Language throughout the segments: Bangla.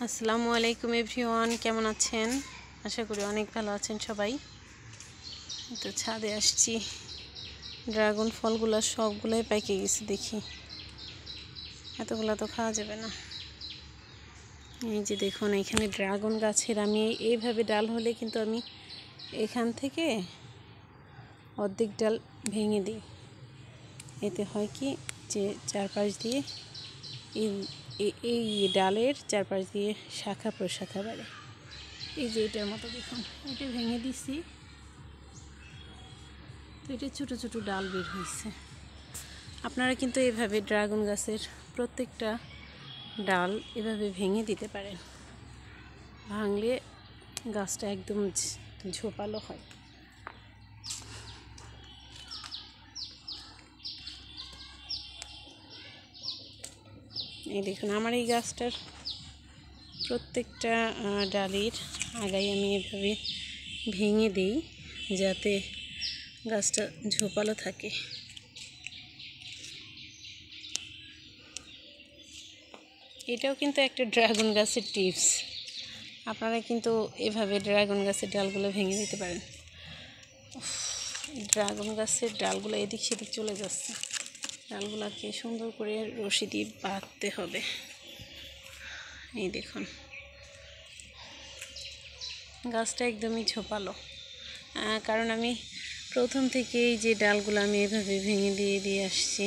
আসসালামু আলাইকুম এভরিওয়ান, কেমন আছেন? আশা করি অনেক ভালো আছেন সবাই। তো ছাদে আসছি, ড্রাগন ফলগুলো সবগুলোই পেকে গেছে। দেখি এতগুলো তো খাওয়া যাবে না। এই যে দেখুন, এখানে ড্রাগন গাছের আমি এইভাবে ডাল হলে কিন্তু আমি এখান থেকে অর্ধেক ডাল ভেঙে দিই। এতে হয় কি যে চারপাশ দিয়ে এই ডালের চারপাশ দিয়ে শাখা প্রশাখা বাড়ে। এই যে এটার মতো দেখুন, এটা ভেঙে দিছি, তো এটা ছোটো ছোটো ডাল বের হয়েছে। আপনারা কিন্তু এভাবে ড্রাগন গাছের প্রত্যেকটা ডাল এভাবে ভেঙে দিতে পারেন। ভাঙলে গাছটা একদম ঝোপালো হয়। এই দেখুন, আমার এই গাছটার প্রত্যেকটা ডালের আগায় আমি এভাবে ভেঙে দিই যাতে গাছটা ঝোপালো থাকে। এটাও কিন্তু একটা ড্রাগন গাছের টিপস। আপনারা কিন্তু এভাবে ড্রাগন গাছের ডালগুলো ভেঙে দিতে পারেন। ড্রাগন গাছের ডালগুলো এদিক সেদিক চলে যাচ্ছে। ডালগুলোকে সুন্দর করে রশি দিয়ে বাঁধতে হবে। এই দেখুন, গাছটা একদমই ঝোপালো, কারণ আমি প্রথম থেকে এই যে ডালগুলো আমি এভাবে ভেঙে দিয়ে আসছি।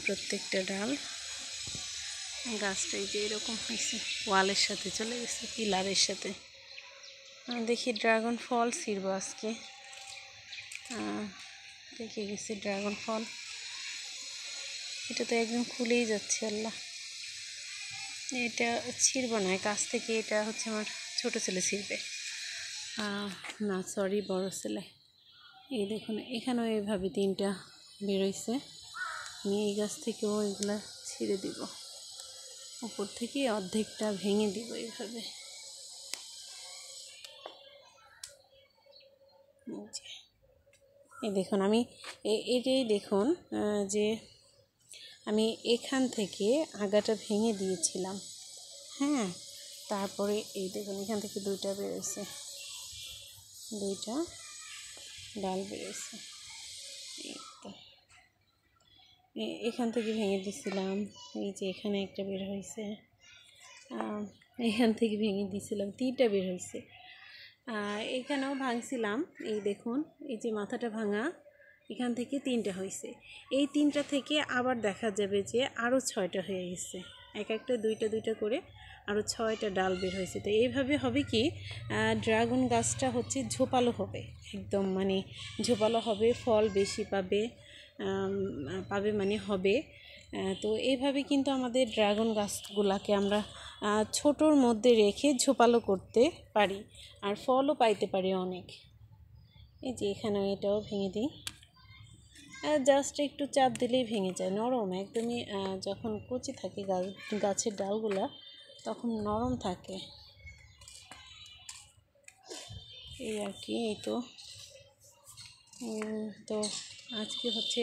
প্রত্যেকটা ডাল গাছটা এই যে এরকম হয়েছে, ওয়ালের সাথে চলে গেছে, পিলারের সাথে। দেখি ড্রাগন ফল ছিঁড়বো আজকে। দেখে গেছি ড্রাগন ফল, এটা তো একদম খুলেই যাচ্ছে। আল্লাহ, এটা ছিঁড়বো না, কাছ থেকে এটা হচ্ছে আমার ছোটো ছেলে ছিঁড়বে, না সরি বড় ছেলে। এই দেখুন, এখানেও এইভাবে 3টা বেরোইছে। আমি এই গাছ থেকেও এগুলা ছিঁড়ে দিব, উপর থেকে অর্ধেকটা ভেঙে দিব এইভাবে। এই দেখুন, আমি এটাই দেখুন যে আমি এখান থেকে আগাটা ভেঙে দিয়েছিলাম। হ্যাঁ, তারপরে এই দেখুন, এখান থেকে 2টা বেরোয়েছে, 2টা ডাল বেরোয়েছে। এই তো এখান থেকে ভেঙে দিয়েছিলাম। এই যে এখানে একটা বের হয়েছে, এখান থেকে ভেঙে দিয়েছিলাম, 3টা বের হয়েছে। এখানেও ভাঙছিলাম। এই দেখুন, এই যে মাথাটা ভাঙা, এখান থেকে 3টা হয়েছে। এই 3টা থেকে আবার দেখা যাবে যে আরও 6টা হয়ে গেছে। এক একটা 2টা করে আরও 6টা ডাল বের হয়েছে। তো এইভাবে হবে কি, ড্রাগন গাছটা হচ্ছে ঝোপালো হবে, একদম মানে ঝোপালো হবে, ফল বেশি পাবে মানে হবে। তো এইভাবে কিন্তু আমাদের ড্রাগন গাছগুলাকে আমরা ছোটোর মধ্যে রেখে ঝোপালো করতে পারি, আর ফলও পাইতে পারি অনেক। এই যে এখানে এটাও ভেঙে দিই, জাস্ট একটু চাপ দিলেই ভেঙে যায়, নরম একদমই। যখন কচি থাকে গাছের ডালগুলা তখন নরম থাকে, এই আর কি। এই তো আজকে হচ্ছে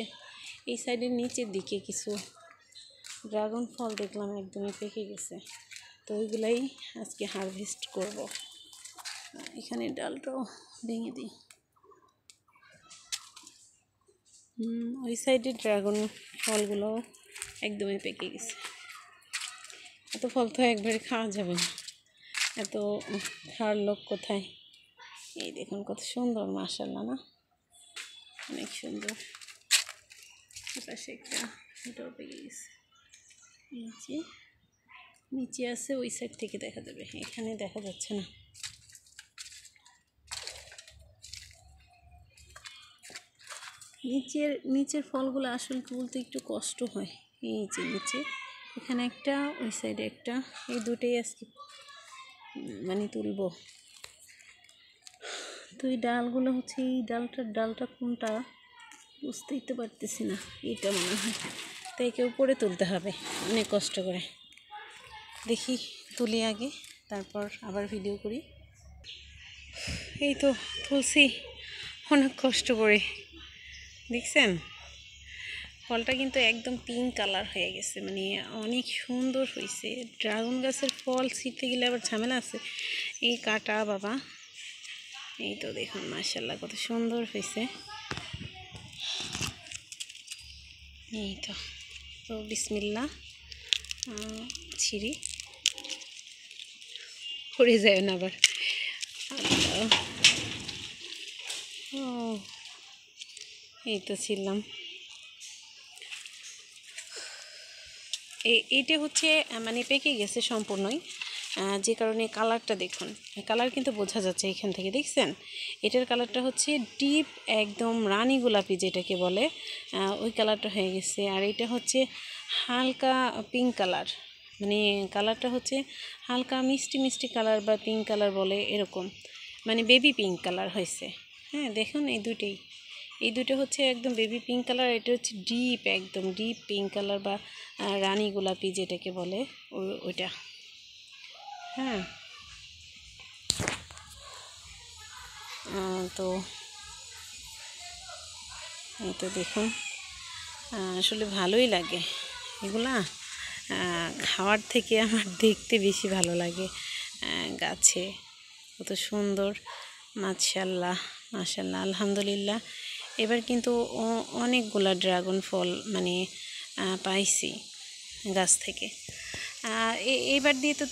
এই সাইডের নিচের দিকে কিছু ড্রাগন ফল দেখলাম একদমই পেকে গেছে, তো ওইগুলাই আজকে হারভেস্ট করব। এখানে ডালটাও ভেঙে দিই। ওই সাইডে ড্রাগন ফলগুলোও একদমই পেকে গেছে। এত ফল তো একবারে খাওয়া যাবে না, এত খাওয়ার লোক কোথায়। এই দেখুন কত সুন্দর, মাশাআল্লাহ না, অনেক সুন্দর। পাশে একটা, এটাও পেকে গেছে। নিচে আছে, ওই সাইড থেকে দেখা যাবে, এখানে দেখা যাচ্ছে না। নিচের ফলগুলো আসলে তুলতে একটু কষ্ট হয়। এই যে নিচে, এখানে একটা, ওই সাইডে একটা, এই দুটোই আজকে মানে তুলবো। তো এই ডালগুলো হচ্ছে, এই ডালটা কোনটা বুঝতেই তো পারতেছি না, এটা মনে হয়। তাই কেউ উপরে তুলতে হবে অনেক কষ্ট করে। দেখি তুলি আগে, তারপর আবার ভিডিও করি। এই তো তুলছি অনেক কষ্ট করে, দেখছেন ফলটা কিন্তু একদম পিঙ্ক কালার হয়ে গেছে, মানে অনেক সুন্দর হয়েছে। ড্রাগন গাছের ফল ছিঁড়তে গেলে আবার ঝামেলা আছে, এই কাটা বাবা। এই তো দেখুন মাশাআল্লাহ কত সুন্দর হয়েছে। এই তো তো বিসমিল্লাহ, ছিঁড়ি, পড়ে যায় না আবার। আল্লাহ, ও এই তো ছিলাম। এইটা হচ্ছে মানে পেকে গেছে সম্পূর্ণই, যে কারণে কালারটা দেখুন, কালার কিন্তু বোঝা যাচ্ছে এখান থেকে, দেখছেন? এটার কালারটা হচ্ছে ডিপ একদম রানী গোলাপি যেটাকে বলে, ওই কালারটা হয়ে গেছে। আর এটা হচ্ছে হালকা পিঙ্ক কালার, মানে কালারটা হচ্ছে হালকা মিষ্টি মিষ্টি কালার বা পিঙ্ক কালার বলে এরকম, মানে বেবি পিঙ্ক কালার হয়েছে। হ্যাঁ দেখুন এই দুটো হচ্ছে একদম বেবি পিঙ্ক কালার, এটা হচ্ছে ডিপ একদম ডিপ পিঙ্ক কালার বা রানী গোলাপি যেটাকে বলে ওইটা। হ্যাঁ তো এই তো দেখুন, আসলে ভালোই লাগে এগুলা, খাওয়ার থেকে আমার দেখতে বেশি ভালো লাগে। গাছে কত সুন্দর, মাশাআল্লাহ মাশাআল্লাহ আলহামদুলিল্লাহ। এবার কিন্তু অনেকগুলা ড্রাগন ফল মানে পাইছি গাছ থেকে। এইবার দিয়ে তো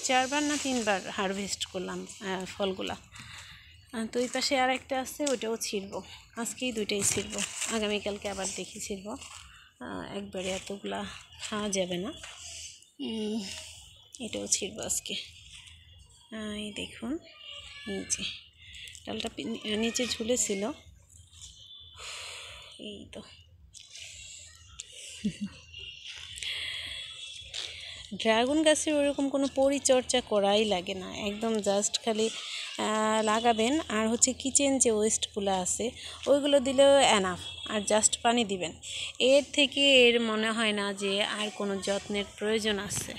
চারবার না 3বার হারভেস্ট করলাম ফলগুলা। তো এই পাশে আর একটা আছে, ওইটাও ছিঁড়বো, আজকেই দুইটাই ছিঁড়বো, আগামীকালকে আবার দেখি ছিঁড়বো। একবারে এতগুলা খাওয়া যাবে না, এটাও ছিঁড়বো আজকে। এই দেখুন, এই যে ডালটা নিচে ঝুলেছিল, এই তো। ড্রাগন গাছের ওরকম কোনো পরিচর্যা করাই লাগে না, একদম জাস্ট খালি লাগাবেন, আর হচ্ছে কিচেন যে ওয়েস্টগুলো আছে ওইগুলো দিলেও এনাফ, আর জাস্ট পানি দিবেন। এর থেকে এর মনে হয় না যে আর কোনো যত্নের প্রয়োজন আছে।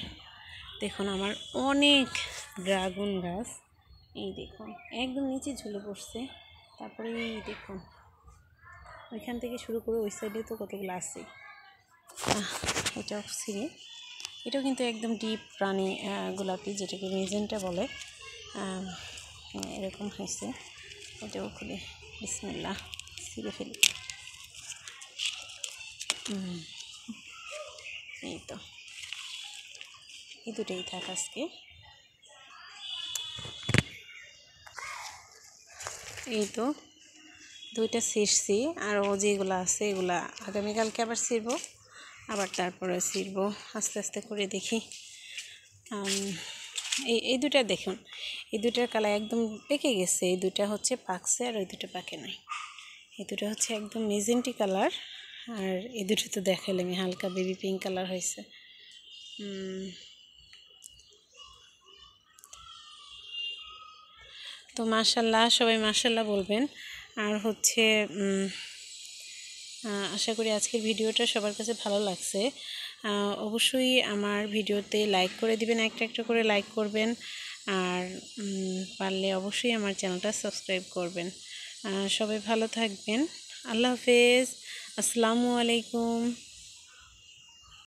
দেখুন আমার অনেক ড্রাগন গাছ, এই দেখুন একদম নিচে ঝুলে পড়ছে। তারপরে এই দেখুন ওইখান থেকে শুরু করে ওই সাইডে তো কতগুলো আছে। এটাও ছিঁড়ে, এটাও কিন্তু একদম ডিপ রানী গোলাপি যেটাকে মেজেন্টা বলে, এরকম হয়েছে। এটাও খুলে বিসমিল্লাহ ছিঁড়ে ফেলি। এই তো এই দুটোই থাক আজকে। এই তো দুইটা ছিঁড়ছি, আর ও যেগুলো আছে এগুলা আগামীকালকে আবার ছিঁড়বো, আবার তারপরে ছিঁড়বো আস্তে আস্তে করে দেখি। এই দুটা দেখুন, এই দুটার কালার একদম পেকে গেছে, এই দুটা হচ্ছে পাকছে আর ওই দুটো পাকে নাই। এই দুটো হচ্ছে একদম মেজেন্টি কালার, আর এই দুটো তো দেখালাম হালকা বেবি পিঙ্ক কালার হয়েছে। তো মাশাআল্লাহ, সবাই মাশাআল্লাহ বলবেন। আর হচ্ছে আশা করি আজকের ভিডিওটা সবার কাছে ভালো লাগছে। অবশ্যই আমার ভিডিওতে লাইক করে দিবেন, একটা একটা করে লাইক করবেন, আর পারলে অবশ্যই আমার চ্যানেলটা সাবস্ক্রাইব করবেন। সবাই ভালো থাকবেন, আল্লাহ হাফেজ, আসসালামু আলাইকুম।